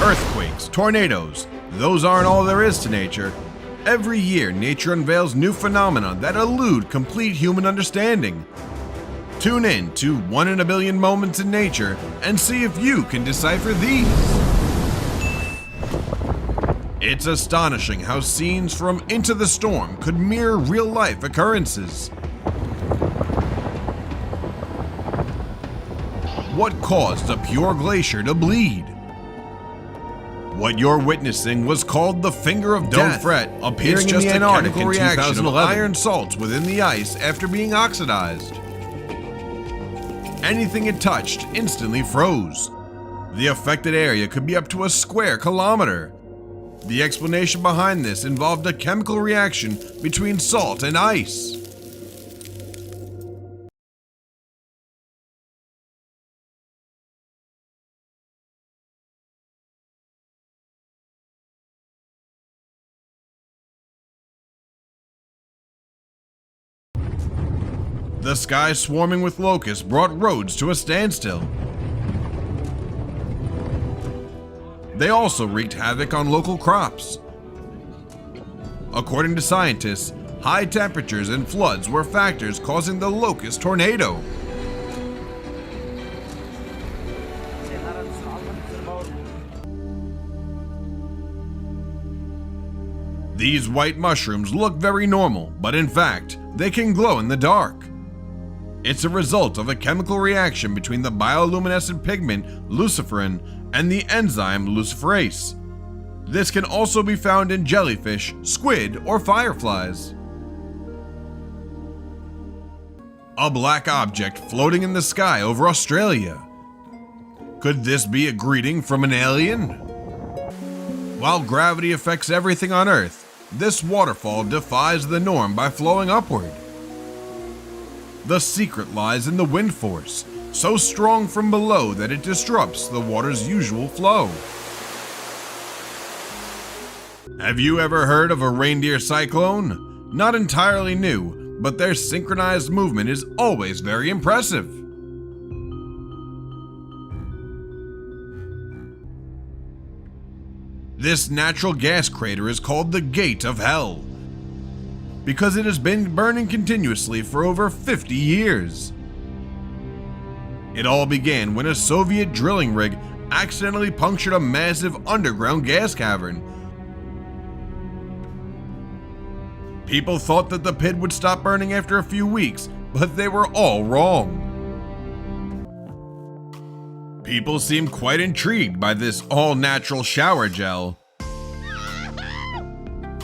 Earthquakes, tornadoes, those aren't all there is to nature. Every year, nature unveils new phenomena that elude complete human understanding. Tune in to 1 in a Billion Moments in Nature and see if you can decipher these. It's astonishing how scenes from Into the Storm could mirror real-life occurrences. What caused a pure glacier to bleed? What you're witnessing was called the Finger of Death. Don't fret, appearing in the Antarctic reaction of iron salts within the ice after being oxidized. Anything it touched instantly froze. The affected area could be up to a square kilometer. The explanation behind this involved a chemical reaction between salt and ice. The sky swarming with locusts brought roads to a standstill. They also wreaked havoc on local crops. According to scientists, high temperatures and floods were factors causing the locust tornado. These white mushrooms look very normal, but in fact, they can glow in the dark. It's a result of a chemical reaction between the bioluminescent pigment luciferin and the enzyme luciferase. This can also be found in jellyfish, squid, or fireflies. A black object floating in the sky over Australia. Could this be a greeting from an alien? While gravity affects everything on Earth, this waterfall defies the norm by flowing upward. The secret lies in the wind force, so strong from below that it disrupts the water's usual flow. Have you ever heard of a reindeer cyclone? Not entirely new, but their synchronized movement is always very impressive. This natural gas crater is called the Gate of Hell, because it has been burning continuously for over 50 years. It all began when a Soviet drilling rig accidentally punctured a massive underground gas cavern. People thought that the pit would stop burning after a few weeks, but they were all wrong. People seemed quite intrigued by this all-natural shower gel.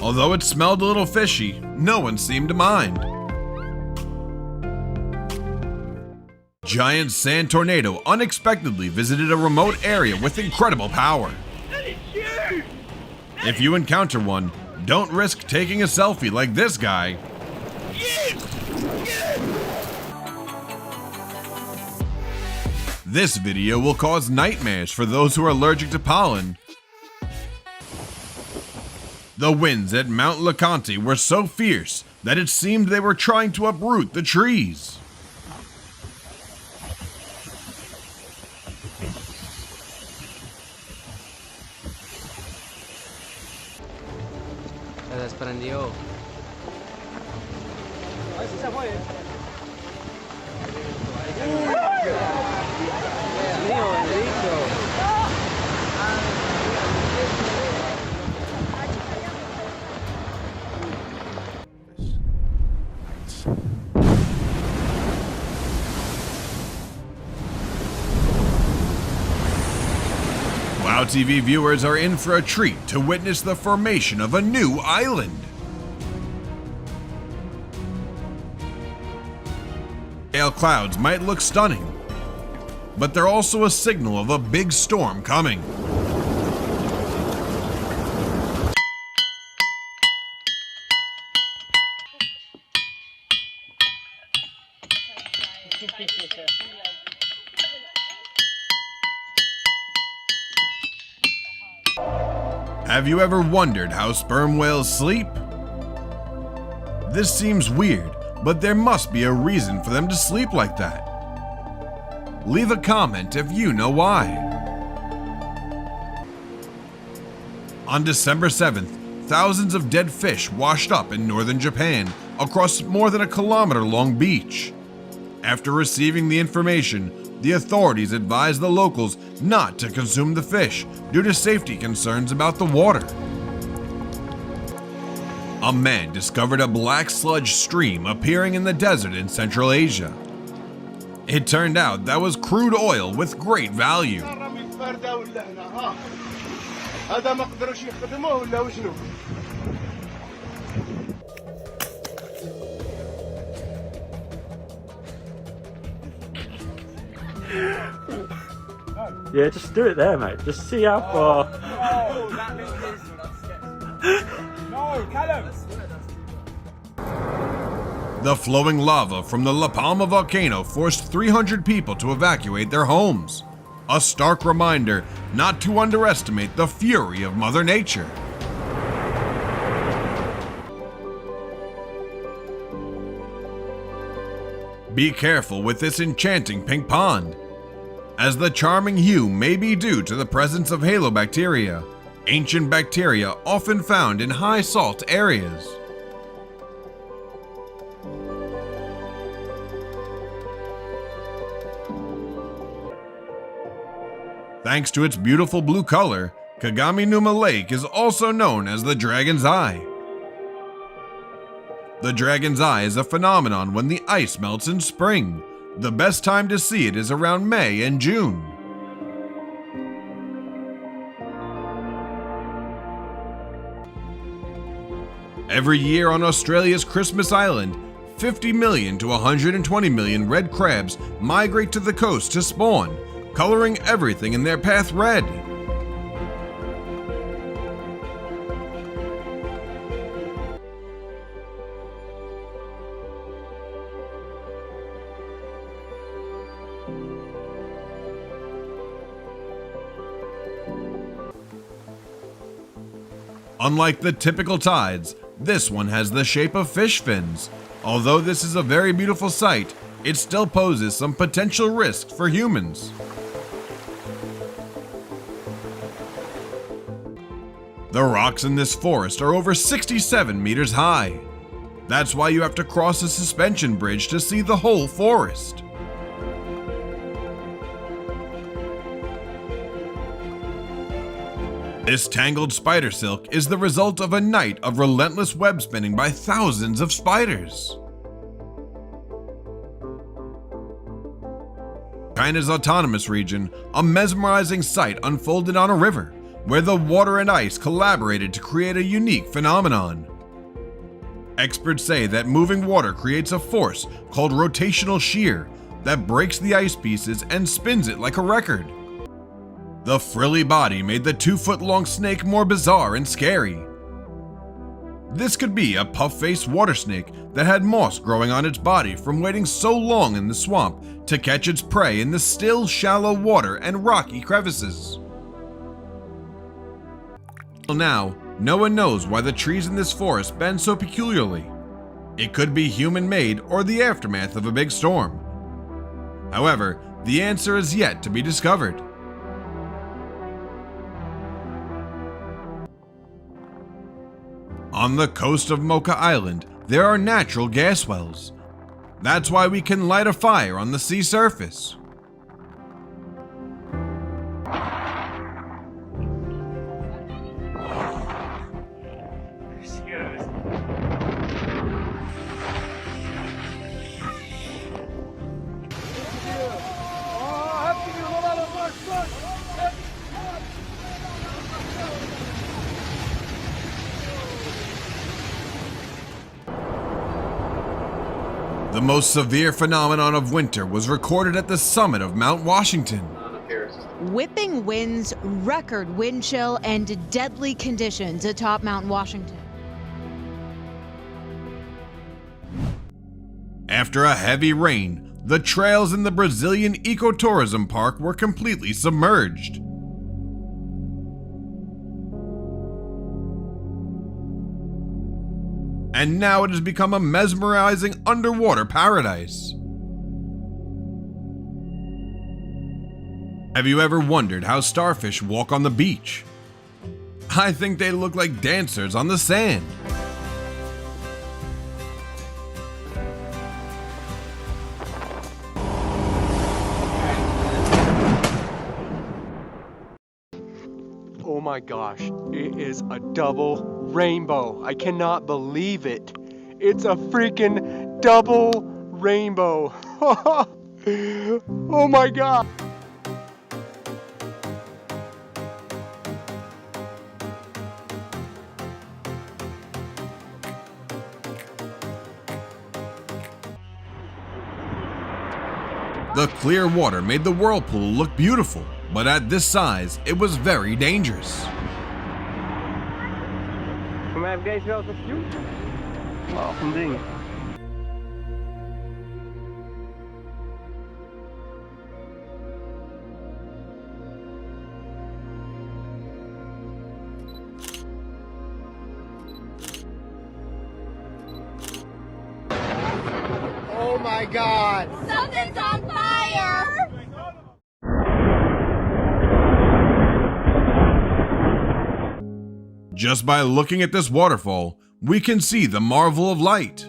Although it smelled a little fishy, no one seemed to mind. Giant sand tornado unexpectedly visited a remote area with incredible power. If you encounter one, don't risk taking a selfie like this guy. This video will cause nightmares for those who are allergic to pollen. The winds at Mount LeConte were so fierce that it seemed they were trying to uproot the trees. Se desprendió. Ahí sí se fue. Mío, bendito. Wow TV viewers are in for a treat to witness the formation of a new island. Pale clouds might look stunning, but they're also a signal of a big storm coming. Have you ever wondered how sperm whales sleep? This seems weird, but there must be a reason for them to sleep like that. Leave a comment if you know why. On December 7th, thousands of dead fish washed up in northern Japan across more than a kilometer-long beach. After receiving the information, the authorities advised the locals not to consume the fish due to safety concerns about the water. A man discovered a black sludge stream appearing in the desert in Central Asia. It turned out that was crude oil with great value. Yeah, just do it there, mate. Just see how far. The flowing lava from the La Palma volcano forced 300 people to evacuate their homes. A stark reminder not to underestimate the fury of Mother Nature. Be careful with this enchanting pink pond, as the charming hue may be due to the presence of halobacteria, ancient bacteria often found in high salt areas. Thanks to its beautiful blue color, Kagami-Numa Lake is also known as the Dragon's Eye. The Dragon's Eye is a phenomenon when the ice melts in spring. The best time to see it is around May and June. Every year on Australia's Christmas Island, 50 million to 120 million red crabs migrate to the coast to spawn, coloring everything in their path red. Unlike the typical tides, this one has the shape of fish fins. Although this is a very beautiful sight, it still poses some potential risks for humans. The rocks in this forest are over 67 meters high. That's why you have to cross a suspension bridge to see the whole forest. This tangled spider silk is the result of a night of relentless web spinning by thousands of spiders. China's autonomous region, a mesmerizing sight unfolded on a river, where the water and ice collaborated to create a unique phenomenon. Experts say that moving water creates a force called rotational shear that breaks the ice pieces and spins it like a record. The frilly body made the 2-foot-long snake more bizarre and scary. This could be a puff-faced water snake that had moss growing on its body from waiting so long in the swamp to catch its prey in the still, shallow water and rocky crevices. Now, no one knows why the trees in this forest bend so peculiarly. It could be human-made or the aftermath of a big storm. However, the answer is yet to be discovered. On the coast of Mocha Island, there are natural gas wells. That's why we can light a fire on the sea surface. The most severe phenomenon of winter was recorded at the summit of Mount Washington. Whipping winds, record wind chill, and deadly conditions atop Mount Washington. After a heavy rain, the trails in the Brazilian ecotourism park were completely submerged. And now it has become a mesmerizing underwater paradise. Have you ever wondered how starfish walk on the beach? I think they look like dancers on the sand. Oh my gosh, it is a double rainbow. I cannot believe it. It's a freaking double rainbow. Oh my god. The clear water made the whirlpool look beautiful, but at this size, it was very dangerous. Voor mij heeft deze wel wat doen. Oh, een ding. Oh my god. Something's on fire! Just by looking at this waterfall, we can see the marvel of light.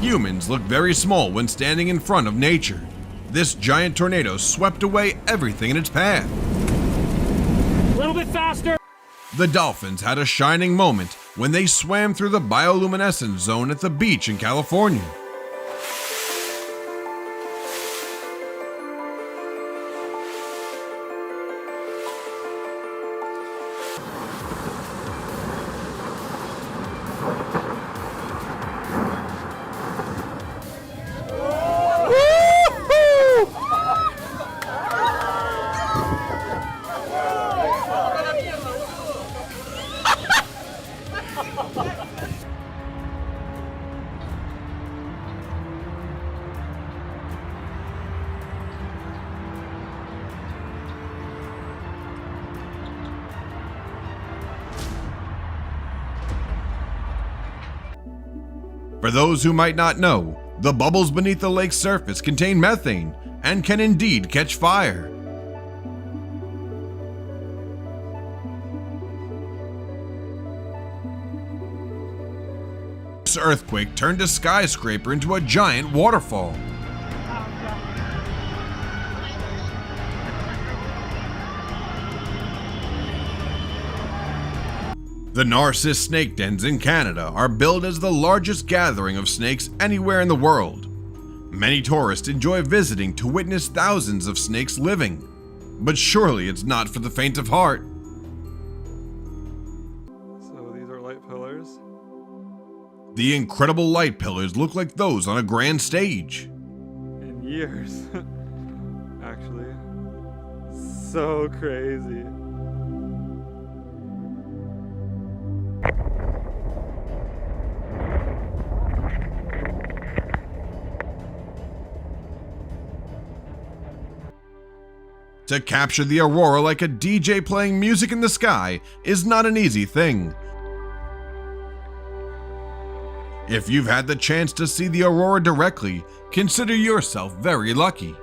Humans look very small when standing in front of nature. This giant tornado swept away everything in its path. A little bit faster. The dolphins had a shining moment when they swam through the bioluminescence zone at the beach in California. For those who might not know, the bubbles beneath the lake's surface contain methane and can indeed catch fire. This earthquake turned a skyscraper into a giant waterfall. The Narcissus snake dens in Canada are billed as the largest gathering of snakes anywhere in the world. Many tourists enjoy visiting to witness thousands of snakes living, but surely it's not for the faint of heart. So these are light pillars. The incredible light pillars look like those on a grand stage. In years. Actually. So crazy. To capture the aurora like a DJ playing music in the sky is not an easy thing. If you've had the chance to see the aurora directly, consider yourself very lucky.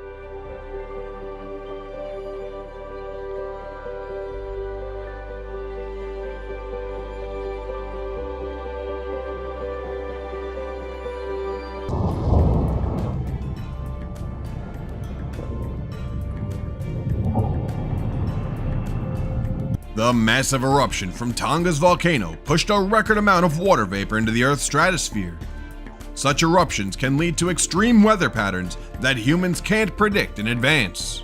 The massive eruption from Tonga's volcano pushed a record amount of water vapor into the Earth's stratosphere. Such eruptions can lead to extreme weather patterns that humans can't predict in advance.